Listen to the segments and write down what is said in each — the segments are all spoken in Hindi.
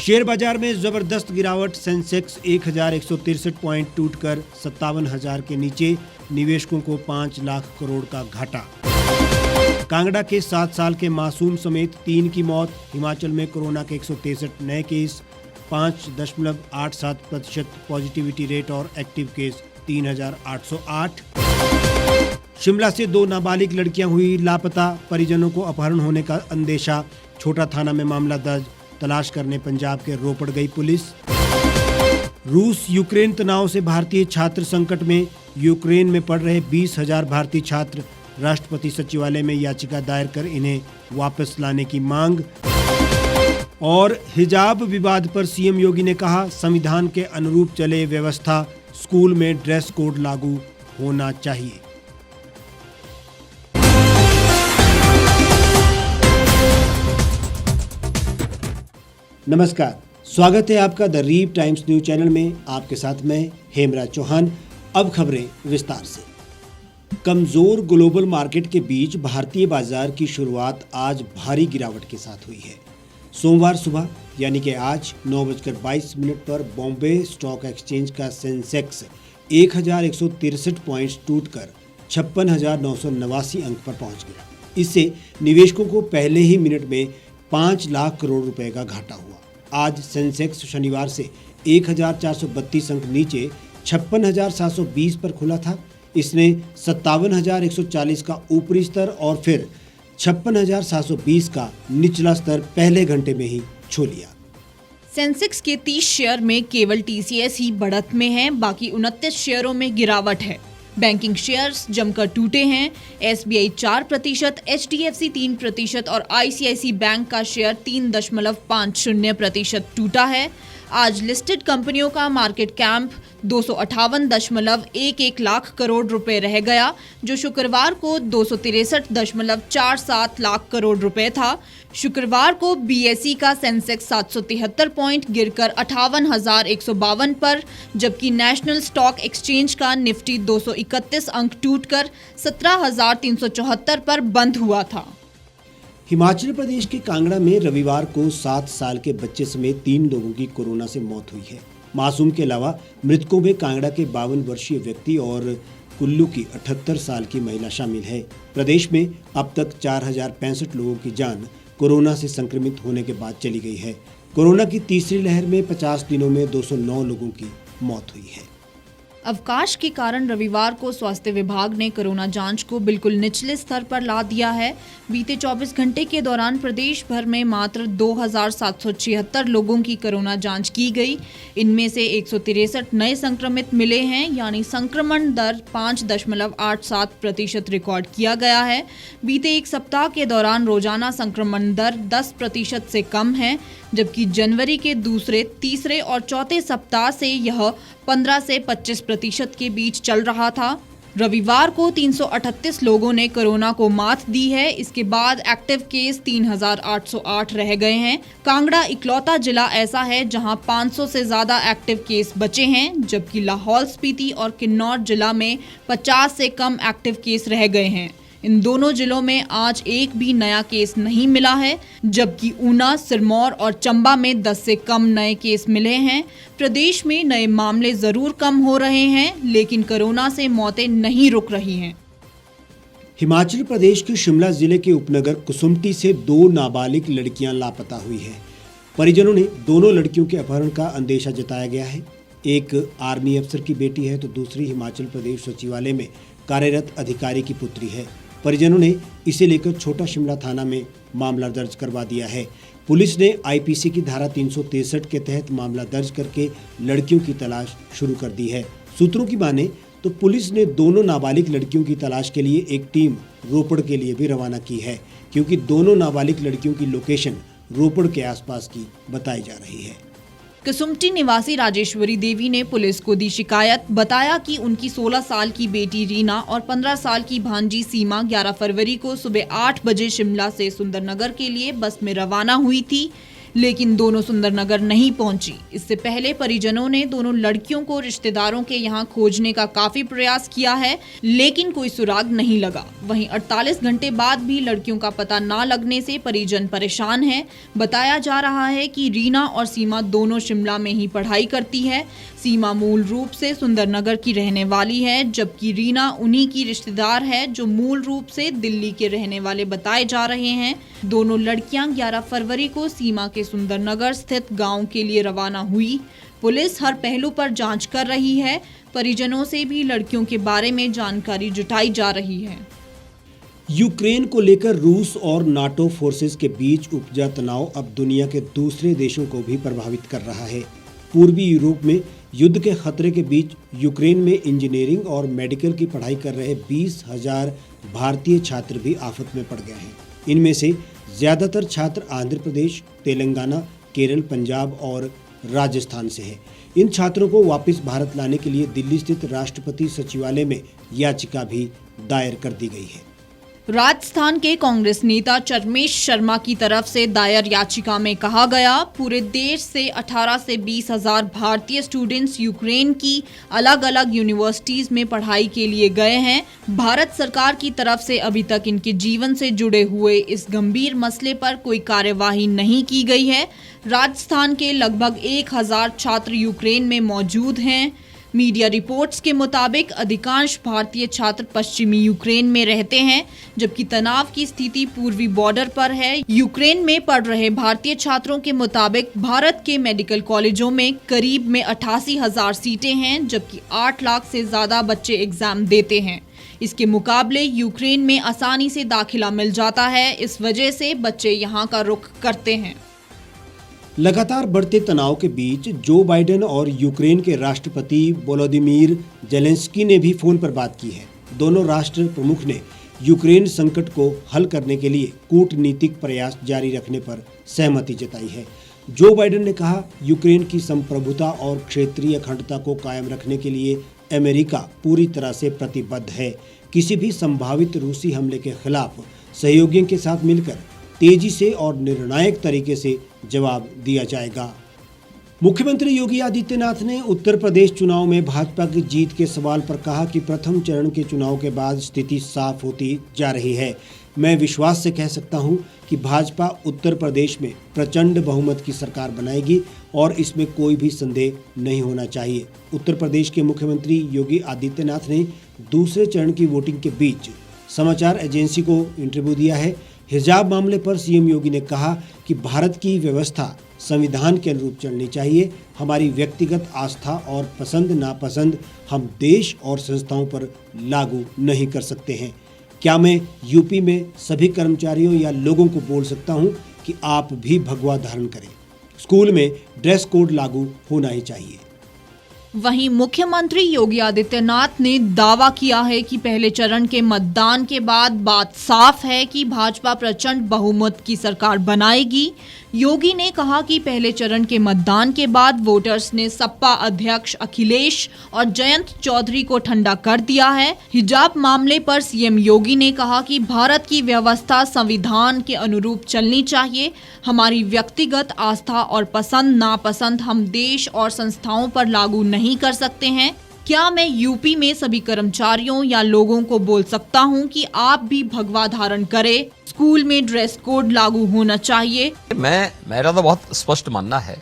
शेयर बाजार में जबरदस्त गिरावट। सेंसेक्स 1163 पॉइंट टूटकर 57,000 के नीचे। निवेशकों को 5 लाख करोड़ का घाटा। कांगड़ा के 7 साल के मासूम समेत 3 की मौत। हिमाचल में कोरोना के 163 नए केस, 5.87% पॉजिटिविटी रेट और एक्टिव केस 3,808। शिमला से 2 नाबालिग लड़कियां हुई लापता। परिजनों को अपहरण होने का अंदेशा। छोटा थाना में मामला दर्ज। तलाश करने पंजाब के रोपड़ गई पुलिस। रूस यूक्रेन तनाव से भारतीय छात्र संकट में। यूक्रेन में पढ़ रहे 20,000 भारतीय छात्र। राष्ट्रपति सचिवालय में याचिका दायर कर इन्हें वापस लाने की मांग। और हिजाब विवाद पर सीएम योगी ने कहा, संविधान के अनुरूप चले व्यवस्था। स्कूल में ड्रेस कोड लागू होना चाहिए। नमस्कार, स्वागत है आपका the Reap Times news channel में। आपके साथ मैं हेमराज चौहान। अब खबरें विस्तार से। कमजोर ग्लोबल मार्केट के बीच भारतीय बाजार की शुरुआत आज भारी गिरावट के साथ हुई है। सोमवार सुबह यानी कि आज 9:22 पर बॉम्बे स्टॉक एक्सचेंज का सेंसेक्स 1163 पॉइंट्स टूटकर 56,989 अंक पर पहुंच गया। इससे निवेशकों को पहले ही मिनट में 5 लाख करोड़ रुपए का घाटा हुआ। आज सेंसेक्स शनिवार से 1,432 अंक नीचे 56,720 पर खुला था। इसने 57,140 का ऊपरी स्तर और फिर 56,720 का निचला स्तर पहले घंटे में ही छू लिया। सेंसेक्स के 30 शेयर में केवल टीसीएस ही बढ़त में है, बाकी 29 शेयरों में गिरावट है। बैंकिंग शेयर्स जमकर टूटे हैं। एसबीआई 4%, एचडीएफसी 3% और आईसीआईसी बैंक का शेयर 3.50% टूटा है। आज लिस्टेड कंपनियों का मार्केट कैप 258.11 लाख करोड़ रुपए रह गया, जो शुक्रवार को 263.47 लाख करोड़ रुपए था। शुक्रवार को बीएसई का सेंसेक्स 773 पॉइंट गिरकर 58,152 पर, जबकि नेशनल स्टॉक एक्सचेंज का निफ्टी 231 अंक टूटकर 17,374 पर बंद हुआ था। हिमाचल प्रदेश के कांगड़ा में रविवार को 7 साल के बच्चे समेत 3 लोगों की कोरोना से मौत हुई है। मासूम के अलावा मृतकों में कांगड़ा के 52 वर्षीय व्यक्ति और कुल्लू की 78 साल की महिला शामिल है। प्रदेश में अब तक 4,065 लोगों की जान कोरोना से संक्रमित होने के बाद चली गई है। कोरोना की तीसरी लहर में 50 दिनों में 209 लोगों की मौत हुई है। अवकाश के कारण रविवार को स्वास्थ्य विभाग ने कोरोना जांच को बिल्कुल निचले स्तर पर ला दिया है। बीते 24 घंटे के दौरान प्रदेश भर में मात्र 2,776 लोगों की कोरोना जांच की गई। इनमें से 163 नए संक्रमित मिले हैं, यानी संक्रमण दर 5.87% रिकॉर्ड किया गया है। बीते एक सप्ताह के दौरान रोजाना संक्रमण दर 10% से कम है, जबकि जनवरी के दूसरे, तीसरे और चौथे सप्ताह से यह 15 से 25% के बीच चल रहा था। रविवार को 338 लोगों ने कोरोना को मात दी है। इसके बाद एक्टिव केस 3,808 रह गए हैं। कांगड़ा इकलौता जिला ऐसा है जहां 500 से ज्यादा एक्टिव केस बचे हैं, जबकि लाहौल स्पीति और किन्नौर जिला में 50 से कम एक्टिव केस रह गए हैं। इन दोनों जिलों में आज एक भी नया केस नहीं मिला है, जबकि ऊना, सिरमौर और चंबा में 10 से कम नए केस मिले हैं। प्रदेश में नए मामले जरूर कम हो रहे हैं, लेकिन कोरोना से मौतें नहीं रुक रही हैं। हिमाचल प्रदेश के शिमला जिले के उपनगर कुसुम्पटी से 2 नाबालिग लड़कियां लापता हुई हैं। परिजनों ने दोनों लड़कियों के अपहरण का अंदेशा जताया गया है। एक आर्मी अफसर की बेटी है तो दूसरी हिमाचल प्रदेश सचिवालय में कार्यरत अधिकारी की पुत्री है। परिजनों ने इसे लेकर छोटा शिमला थाना में मामला दर्ज करवा दिया है। पुलिस ने आईपीसी की धारा 363 के तहत मामला दर्ज करके लड़कियों की तलाश शुरू कर दी है। सूत्रों की माने तो पुलिस ने दोनों नाबालिग लड़कियों की तलाश के लिए एक टीम रोपड़ के लिए भी रवाना की है, क्योंकि दोनों नाबालिग लड़कियों की लोकेशन रोपड़ के आसपास की बताई जा रही है। कुसुम्पटी निवासी राजेश्वरी देवी ने पुलिस को दी शिकायत। बताया कि उनकी 16 साल की बेटी रीना और 15 साल की भांजी सीमा 11 फरवरी को सुबह 8 बजे शिमला से सुंदरनगर के लिए बस में रवाना हुई थी। लेकिन दोनों सुंदरनगर नहीं पहुंची। इससे पहले परिजनों ने दोनों लड़कियों को रिश्तेदारों के यहां खोजने का काफी प्रयास किया है, लेकिन कोई सुराग नहीं लगा। वहीं 48 घंटे बाद भी लड़कियों का पता न लगने से परिजन परेशान हैं। बताया जा रहा है कि रीना और सीमा दोनों शिमला में ही पढ़ाई करती है। सीमा मूल रूप से सुंदरनगर की रहने वाली है, जबकि रीना उन्हीं की रिश्तेदार है जो मूल रूप से दिल्ली के रहने वाले बताए जा रहे हैं। दोनों लड़कियां 11 फरवरी को सीमा के सुंदरनगर स्थित गांव के लिए रवाना हुई। पुलिस हर पहलू पर जांच कर रही है। परिजनों से भी लड़कियों के बारे में जानकारी जुटाई जा रही है। यूक्रेन को लेकर रूस और नाटो फोर्सेस के बीच उपजा तनाव अब दुनिया के दूसरे देशों को भी प्रभावित कर रहा है। पूर्वी यूरोप में युद्ध के खतरे के बीच यूक्रेन में इंजीनियरिंग और मेडिकल की पढ़ाई कर रहे 20,000 भारतीय छात्र भी आफत में पड़ गए हैं। इनमें से ज़्यादातर छात्र आंध्र प्रदेश, तेलंगाना, केरल, पंजाब और राजस्थान से हैं। इन छात्रों को वापस भारत लाने के लिए दिल्ली स्थित राष्ट्रपति सचिवालय में याचिका भी दायर कर दी गई है। राजस्थान के कांग्रेस नेता चरमेश शर्मा की तरफ से दायर याचिका में कहा गया, पूरे देश से 18 से 20 हजार भारतीय स्टूडेंट्स यूक्रेन की अलग अलग यूनिवर्सिटीज में पढ़ाई के लिए गए हैं। भारत सरकार की तरफ से अभी तक इनके जीवन से जुड़े हुए इस गंभीर मसले पर कोई कार्यवाही नहीं की गई है। राजस्थान के लगभग 1000 छात्र यूक्रेन में मौजूद हैं। मीडिया रिपोर्ट्स के मुताबिक अधिकांश भारतीय छात्र पश्चिमी यूक्रेन में रहते हैं, जबकि तनाव की स्थिति पूर्वी बॉर्डर पर है। यूक्रेन में पढ़ रहे भारतीय छात्रों के मुताबिक भारत के मेडिकल कॉलेजों में करीब में 88,000 सीटें हैं, जबकि 8 लाख से ज्यादा बच्चे एग्जाम देते हैं। इसके मुकाबले यूक्रेन में आसानी से दाखिला मिल जाता है, इस वजह से बच्चे यहाँ का रुख करते हैं। लगातार बढ़ते तनाव के बीच जो बाइडेन और यूक्रेन के राष्ट्रपति वोलोदिमीर जेलेंस्की ने भी फोन पर बात की है। दोनों राष्ट्र प्रमुख ने यूक्रेन संकट को हल करने के लिए कूटनीतिक प्रयास जारी रखने पर सहमति जताई है। जो बाइडेन ने कहा, यूक्रेन की संप्रभुता और क्षेत्रीय अखंडता को कायम रखने के लिए अमेरिका पूरी तरह से प्रतिबद्ध है। किसी भी संभावित रूसी हमले के खिलाफ सहयोगियों के साथ मिलकर तेजी से और निर्णायक तरीके से जवाब दिया जाएगा। मुख्यमंत्री योगी आदित्यनाथ ने उत्तर प्रदेश चुनाव में भाजपा की जीत के सवाल पर कहा कि प्रथम चरण के चुनाव के बाद स्थिति साफ होती जा रही है। मैं विश्वास से कह सकता हूं कि भाजपा उत्तर प्रदेश में प्रचंड बहुमत की सरकार बनाएगी और इसमें कोई भी संदेह नहीं होना चाहिए। उत्तर प्रदेश के मुख्यमंत्री योगी आदित्यनाथ ने दूसरे चरण की वोटिंग के बीच समाचार एजेंसी को इंटरव्यू दिया है। हिजाब मामले पर सीएम योगी ने कहा कि भारत की व्यवस्था संविधान के अनुरूप चलनी चाहिए। हमारी व्यक्तिगत आस्था और पसंद नापसंद हम देश और संस्थाओं पर लागू नहीं कर सकते हैं। क्या मैं यूपी में सभी कर्मचारियों या लोगों को बोल सकता हूं कि आप भी भगवा धारण करें? स्कूल में ड्रेस कोड लागू होना ही चाहिए। वहीं मुख्यमंत्री योगी आदित्यनाथ ने दावा किया है कि पहले चरण के मतदान के बाद बात साफ है कि भाजपा प्रचंड बहुमत की सरकार बनाएगी। योगी ने कहा कि पहले चरण के मतदान के बाद वोटर्स ने सपा अध्यक्ष अखिलेश और जयंत चौधरी को ठंडा कर दिया है। हिजाब मामले पर सीएम योगी ने कहा कि भारत की व्यवस्था संविधान के अनुरूप चलनी चाहिए। हमारी व्यक्तिगत आस्था और पसंद नापसंद हम देश और संस्थाओं पर लागू नहीं कर सकते हैं। क्या मैं यूपी में सभी कर्मचारियों या लोगों को बोल सकता हूं कि आप भी भगवा धारण करें? स्कूल में ड्रेस कोड लागू होना चाहिए? मेरा तो बहुत स्पष्ट मानना है,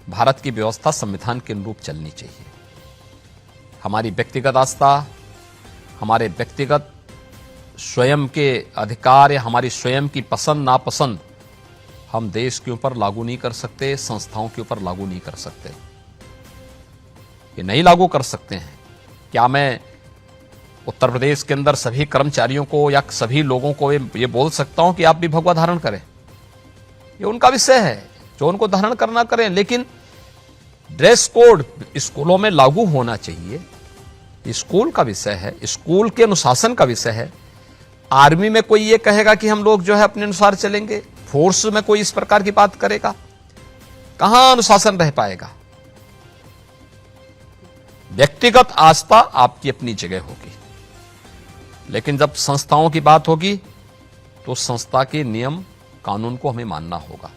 भारत की व्यवस्था संविधान के अनुरूप चलनी चाहिए। हमारी व्यक्तिगत आस्था, हमारे व्यक्तिगत स्वयं के अधिकार या हमारी स्वयं की पसंद नापसंद हम देश के ऊपर लागू नहीं कर सकते, संस्थाओं के ऊपर लागू नहीं कर सकते। ये नहीं लागू कर सकते हैं। क्या मैं उत्तर प्रदेश के अंदर सभी कर्मचारियों को या सभी लोगों को ये बोल सकता हूं कि आप भी भगवा धारण करें? ये उनका विषय है, जो उनको धारण करना करें, लेकिन ड्रेस कोड स्कूलों में लागू होना चाहिए। स्कूल का विषय है, स्कूल के अनुशासन का विषय है। आर्मी में कोई ये कहेगा कि हम लोग जो है अपने अनुसार चलेंगे, फोर्स में कोई इस प्रकार की बात करेगा? कहां अनुशासन रह पाएगा? व्यक्तिगत आस्था आपकी अपनी जगह होगी, लेकिन जब संस्थाओं की बात होगी तो संस्था के नियम कानून को हमें मानना होगा।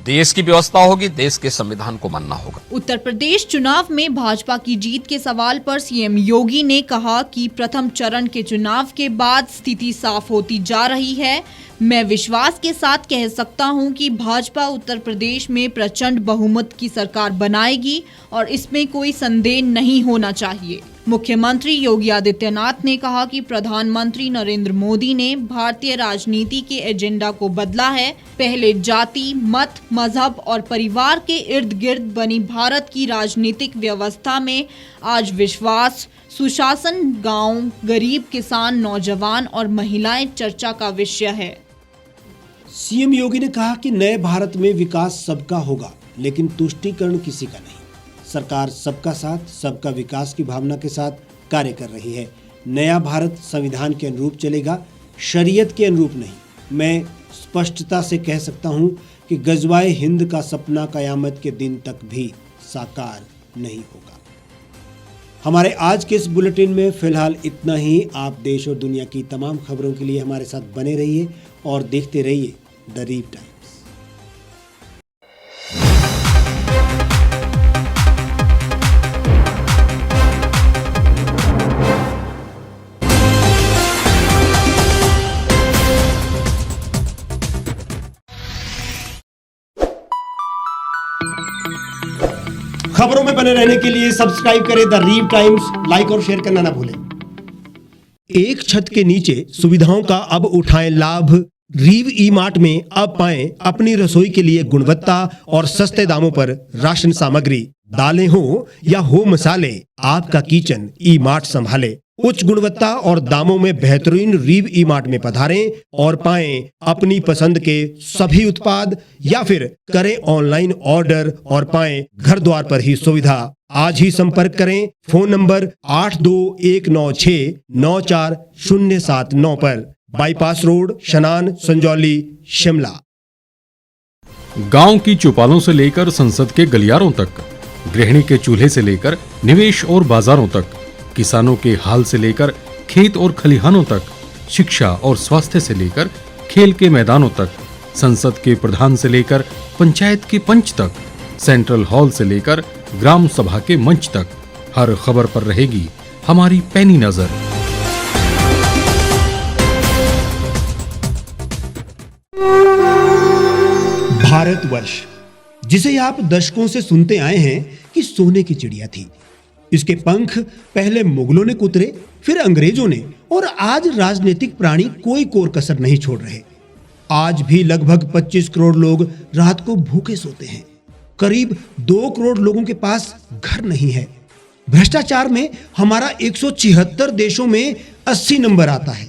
देश की व्यवस्था होगी, देश के संविधान को मानना होगा। उत्तर प्रदेश चुनाव में भाजपा की जीत के सवाल पर सीएम योगी ने कहा कि प्रथम चरण के चुनाव के बाद स्थिति साफ होती जा रही है। मैं विश्वास के साथ कह सकता हूं कि भाजपा उत्तर प्रदेश में प्रचंड बहुमत की सरकार बनाएगी और इसमें कोई संदेह नहीं होना चाहिए। मुख्यमंत्री योगी आदित्यनाथ ने कहा कि प्रधानमंत्री नरेंद्र मोदी ने भारतीय राजनीति के एजेंडा को बदला है। पहले जाति, मत, मजहब और परिवार के इर्द गिर्द बनी भारत की राजनीतिक व्यवस्था में आज विश्वास, सुशासन, गांव, गरीब, किसान, नौजवान और महिलाएं चर्चा का विषय है। सीएम योगी ने कहा कि नए भारत में विकास सबका होगा, लेकिन तुष्टीकरण किसी का नहीं। सरकार सबका साथ, सबका विकास की भावना के साथ कार्य कर रही है। नया भारत संविधान के अनुरूप चलेगा, शरीयत के अनुरूप नहीं। मैं स्पष्टता से कह सकता हूं कि गजवाए हिंद का सपना कयामत के दिन तक भी साकार नहीं होगा। हमारे आज के इस बुलेटिन में फिलहाल इतना ही। आप देश और दुनिया की तमाम खबरों के लिए हमारे साथ बने रहिए और देखते रहिए द रीप टाइम्स। खबरों में बने रहने के लिए सब्सक्राइब करें द रीप टाइम्स, लाइक और शेयर करना ना भूलें। एक छत के नीचे सुविधाओं का अब उठाएं लाभ। रीव ई मार्ट में अब पाएं अपनी रसोई के लिए गुणवत्ता और सस्ते दामों पर राशन सामग्री। दालें हो या हो मसाले, आपका किचन ई मार्ट संभाले। उच्च गुणवत्ता और दामों में बेहतरीन रीव ई मार्ट में पधारें और पाएं अपनी पसंद के सभी उत्पाद, या फिर करें ऑनलाइन ऑर्डर और पाएं घर द्वार पर ही सुविधा। आज ही संपर्क करें फोन नंबर 8219694079 पर, बाईपास रोड, शनान, संजौली, शिमला। गांव की चौपालों से लेकर संसद के गलियारों तक, गृहिणी के चूल्हे से लेकर निवेश और बाजारों तक, किसानों के हाल से लेकर खेत और खलिहानों तक, शिक्षा और स्वास्थ्य से लेकर खेल के मैदानों तक, संसद के प्रधान से लेकर पंचायत के पंच तक, सेंट्रल हॉल से लेकर ग्राम सभा के मंच तक, हर खबर पर रहेगी हमारी पैनी नजर। भारतवर्ष, जिसे आप दशकों से सुनते आए हैं कि सोने की चिड़िया थी। इसके पंख पहले मुगलों ने कुतरे, फिर अंग्रेजों ने, और आज राजनीतिक प्राणी कोई कोर कसर नहीं छोड़ रहे। आज भी लगभग 25 करोड़ लोग रात को भूखे सोते हैं। करीब 2 करोड़ लोगों के पास घर नहीं है। भ्रष्टाचार में हमारा 176 देशों में 80 नंबर आता है।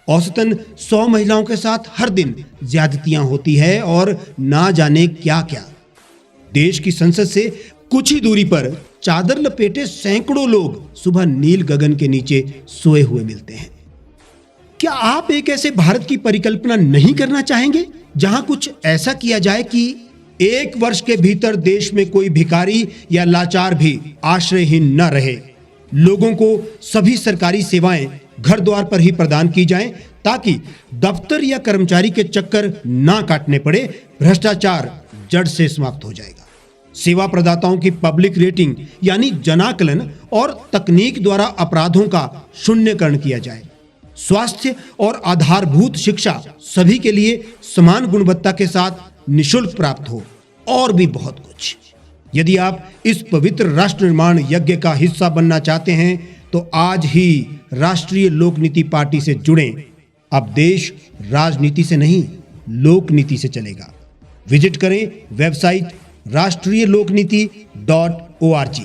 औसतन 100 महिलाओं के साथ हर दिन ज्यादतियां होती है और ना जाने क्या क्या। देश की संसद से कुछ ही दूरी पर चादर लपेटे सैकड़ों लोग सुबह नील गगन के नीचे सोए हुए मिलते हैं। क्या आप एक ऐसे भारत की परिकल्पना नहीं करना चाहेंगे जहां कुछ ऐसा किया जाए कि 1 वर्ष के भीतर देश में कोई भिखारी या लाचार भी आश्रयहीन न रहे? लोगों को सभी सरकारी सेवाएं घर द्वार पर ही प्रदान की जाएं, ताकि दफ्तर या कर्मचारी के चक्कर ना काटने पड़े। भ्रष्टाचार जड़ से समाप्त हो जाएगा। सेवा प्रदाताओं की पब्लिक रेटिंग यानी जनाकलन और तकनीक द्वारा अपराधों का शून्यकरण किया जाए। स्वास्थ्य और आधारभूत शिक्षा सभी के लिए समान गुणवत्ता के साथ निशुल्क प्राप्त हो, और भी बहुत कुछ। यदि आप इस पवित्र राष्ट्र निर्माण यज्ञ का हिस्सा बनना चाहते हैं तो आज ही राष्ट्रीय लोक नीति पार्टी से जुड़ें। अब देश राजनीति से नहीं, लोक नीति से चलेगा। विजिट करें वेबसाइट राष्ट्रीयलोकनीति.org।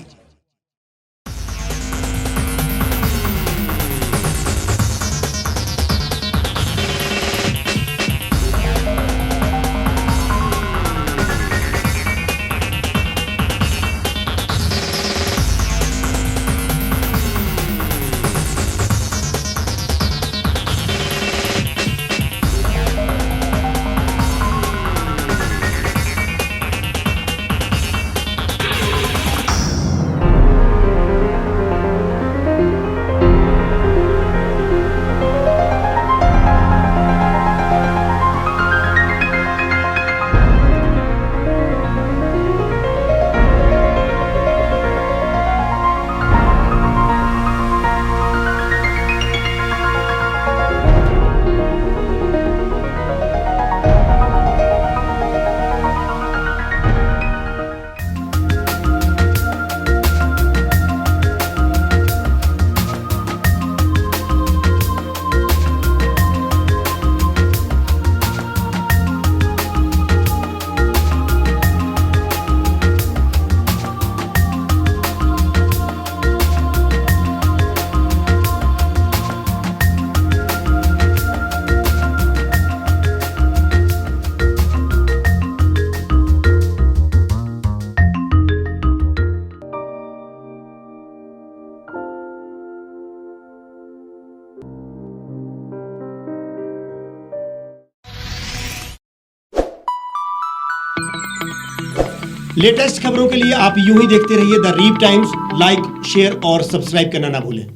लेटेस्ट खबरों के लिए आप यूं ही देखते रहिए the Reap Times. Like, share और सब्सक्राइब करना ना भूलें।